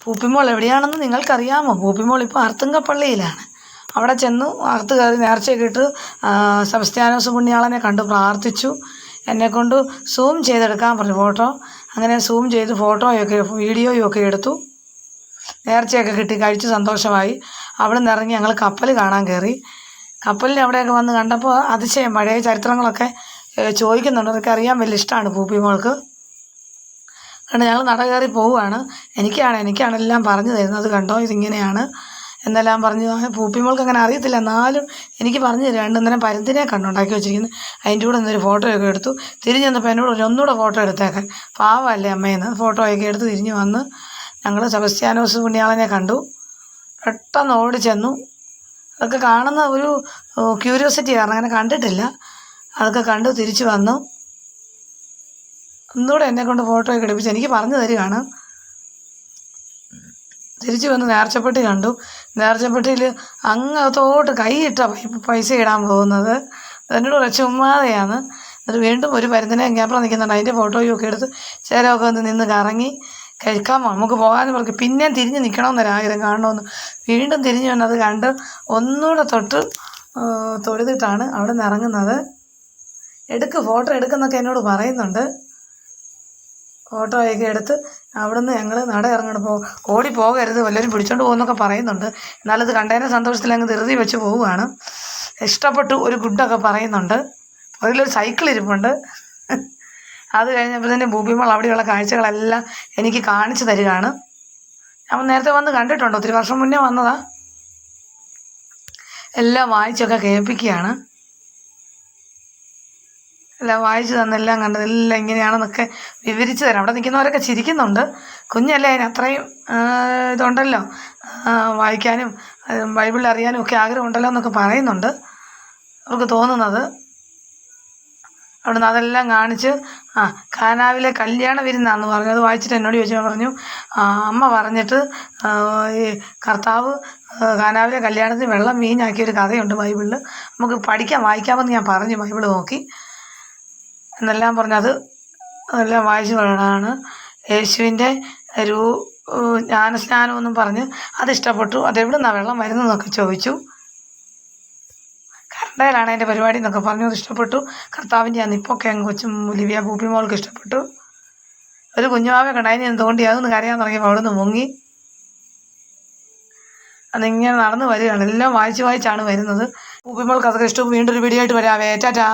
പൂപ്പിമോൾ എവിടെയാണെന്ന് നിങ്ങൾക്കറിയാമോ? പൂപ്പിമോൾ ഇപ്പോൾ അർത്തുങ്കപ്പള്ളിയിലാണ്. അവിടെ ചെന്നു അകത്ത് കയറി നേർച്ചയൊക്കെ ഇട്ട് സെബസ്ത്യാനോസ് പുണ്യാളനെ കണ്ടു പ്രാർത്ഥിച്ചു. എന്നെക്കൊണ്ട് സൂം ചെയ്തെടുക്കാൻ പറഞ്ഞു ഫോട്ടോ. അങ്ങനെ സൂം ചെയ്ത് ഫോട്ടോയൊക്കെ വീഡിയോയും ഒക്കെ എടുത്തു. നേർച്ചയൊക്കെ കിട്ടി, കഴിച്ച് സന്തോഷമായി. അവിടെ നിന്ന് ഇറങ്ങി ഞങ്ങൾ കപ്പൽ കാണാൻ കയറി. കപ്പലിൽ അവിടെയൊക്കെ വന്ന് കണ്ടപ്പോൾ അതിശയം, പഴയ ചരിത്രങ്ങളൊക്കെ ചോദിക്കുന്നുണ്ട്. അതൊക്കെ അറിയാൻ വലിയ ഇഷ്ടമാണ് പൂപ്പിമോൾക്ക്. കണ്ട് ഞങ്ങൾ നട കയറി പോവുകയാണ്. എനിക്കാണ് എല്ലാം പറഞ്ഞു തരുന്നത്. കണ്ടോ ഇതിങ്ങനെയാണ് എന്നെല്ലാം പറഞ്ഞു. പൂപ്പിമോൾക്ക് അങ്ങനെ അറിയത്തില്ല, എന്നാലും എനിക്ക് പറഞ്ഞു തരാണ്ട്. ഇന്നലെ പരുന്തിനെ കണ്ടുണ്ടാക്കി വെച്ചിരിക്കുന്നത്. അതിൻ്റെ കൂടെ ഇന്നൊരു ഫോട്ടോയൊക്കെ എടുത്തു. തിരിഞ്ഞ് വന്നപ്പോൾ എന്നോട് ഒന്നുകൂടെ ഫോട്ടോ എടുത്തേക്കാൻ, പാവമല്ലേ അമ്മയെന്ന്. ഫോട്ടോയൊക്കെ എടുത്ത് തിരിഞ്ഞ് വന്ന് ഞങ്ങൾ സെബസ്ത്യാനോസ് പുണ്യാളനെ കണ്ടു. പെട്ടെന്ന് ഓടി ചെന്നു. അതൊക്കെ കാണുന്ന ഒരു ക്യൂരിയോസിറ്റി കാരണം അങ്ങനെ കണ്ടിട്ടില്ല. അതൊക്കെ കണ്ടു തിരിച്ചു വന്നു. ഒന്നുകൂടെ എന്നെക്കൊണ്ട് ഫോട്ടോയൊക്കെ എടുപ്പിച്ച് എനിക്ക് പറഞ്ഞു തരികയാണ്. തിരിച്ചു വന്ന് നേർച്ചപ്പെട്ടി കണ്ടു. നേർച്ചപ്പെട്ടിയിൽ അങ്ങത്തോട്ട് കൈയിട്ട പൈസ ഇടാൻ പോകുന്നത്. എന്നോട് കുറച്ച് ഉമ്മാതെയാണ്. എന്നിട്ട് വീണ്ടും ഒരു പരുന്തിനെ ക്യാമറ നിൽക്കുന്നുണ്ട്. അതിൻ്റെ ഫോട്ടോയും ഒക്കെ എടുത്ത് ചേരമൊക്കെ ഒന്ന് നിന്ന് കറങ്ങി കഴിക്കാമോ നമുക്ക് പോകാമെന്ന് പറഞ്ഞു. പിന്നെയും തിരിഞ്ഞ് നിൽക്കണമെന്നൊരാഗ്രഹം, കാണണമെന്ന്. വീണ്ടും തിരിഞ്ഞ് വന്നത് കണ്ട് ഒന്നുകൂടെ തൊഴുതിട്ടാണ് അവിടെ നിന്ന് ഇറങ്ങുന്നത്. ഫോട്ടോ എടുക്കുന്നൊക്കെ എന്നോട് പറയുന്നുണ്ട്. ഫോട്ടോയൊക്കെ എടുത്ത് അവിടെ നിന്ന് ഞങ്ങൾ നട ഇറങ്ങണം. ഓടിപ്പോകരുത്, വല്ലവരും പിടിച്ചോണ്ട് പോകുന്നൊക്കെ പറയുന്നുണ്ട്. എന്നാലത് കണ്ടതിൻ്റെ സന്തോഷത്തിൽ അങ്ങ് ധൃതി വെച്ച് പോവുകയാണ്. ഇഷ്ടപ്പെട്ടു, ഒരു ഗുഡൊക്കെ പറയുന്നുണ്ട്. അതിലൊരു സൈക്കിൾ ഇരിപ്പുണ്ട്. അത് കഴിഞ്ഞപ്പോൾ തന്നെ പൂപ്പിമോൾ അവിടെയുള്ള കാഴ്ചകളെല്ലാം എനിക്ക് കാണിച്ചു തരികയാണ്. ഞാൻ നേരത്തെ വന്ന് കണ്ടിട്ടുണ്ട്, ഒത്തിരി വർഷം മുന്നേ വന്നതാ. എല്ലാം വായിച്ചൊക്കെ കേൾപ്പിക്കുകയാണ്. എല്ലാം വായിച്ചു തന്നെല്ലാം കണ്ടത് എല്ലാം ഇങ്ങനെയാണെന്നൊക്കെ വിവരിച്ചു തരാം. അവിടെ നിൽക്കുന്നവരൊക്കെ ചിരിക്കുന്നുണ്ട്. കുഞ്ഞല്ലേ, അതിന് അത്രയും ഇതുണ്ടല്ലോ, വായിക്കാനും ബൈബിളിൽ അറിയാനും ഒക്കെ ആഗ്രഹമുണ്ടല്ലോ എന്നൊക്കെ പറയുന്നുണ്ട് അവർക്ക് തോന്നുന്നത്. അവിടുന്ന് അതെല്ലാം കാണിച്ച് കാനാവിലെ കല്യാണ വിരുന്നാന്ന് പറഞ്ഞു. അത് വായിച്ചിട്ട് എന്നോട് ചോദിച്ചു, പറഞ്ഞു അമ്മ പറഞ്ഞിട്ട് ഈ കർത്താവ് കാനാവിലെ കല്യാണത്തിന് വെള്ളം വീഞ്ഞാക്കിയൊരു കഥയുണ്ട് ബൈബിളിൽ, നമുക്ക് വായിക്കാമെന്ന് ഞാൻ പറഞ്ഞു ബൈബിൾ നോക്കി എന്നെല്ലാം പറഞ്ഞു. അതെല്ലാം വായിച്ചു പറയണതാണ്. യേശുവിൻ്റെ ജ്ഞാനസ്നാനമെന്നും പറഞ്ഞ് അതിഷ്ടപ്പെട്ടു. അതെവിടെ നിന്നാണ് വെള്ളം വരുന്നതെന്നൊക്കെ ചോദിച്ചു. കരണ്ടയിലാണ് അതിൻ്റെ പരിപാടി എന്നൊക്കെ പറഞ്ഞു. അത് ഇഷ്ടപ്പെട്ടു. കർത്താവിൻ്റെ ആ നിപ്പൊക്കെ അങ്ങ് ലിവിയ പൂപ്പിമോൾക്ക് ഇഷ്ടപ്പെട്ടു. ഒരു കുഞ്ഞുമാവെ കണ്ട, അതിന് തോണ്ടി അതൊന്ന് കരയാൻ തുടങ്ങിയപ്പോൾ അവിടെ നിന്ന് മുങ്ങി. അതിങ്ങനെ നടന്നു വരികയാണ്. എല്ലാം വായിച്ചാണ് വരുന്നത്. പൂപ്പിമോൾക്ക് അതൊക്കെ ഇഷ്ടം. വീണ്ടും ഒരു വീഡിയോ ആയിട്ട് വരാവേ. ടാറ്റാ.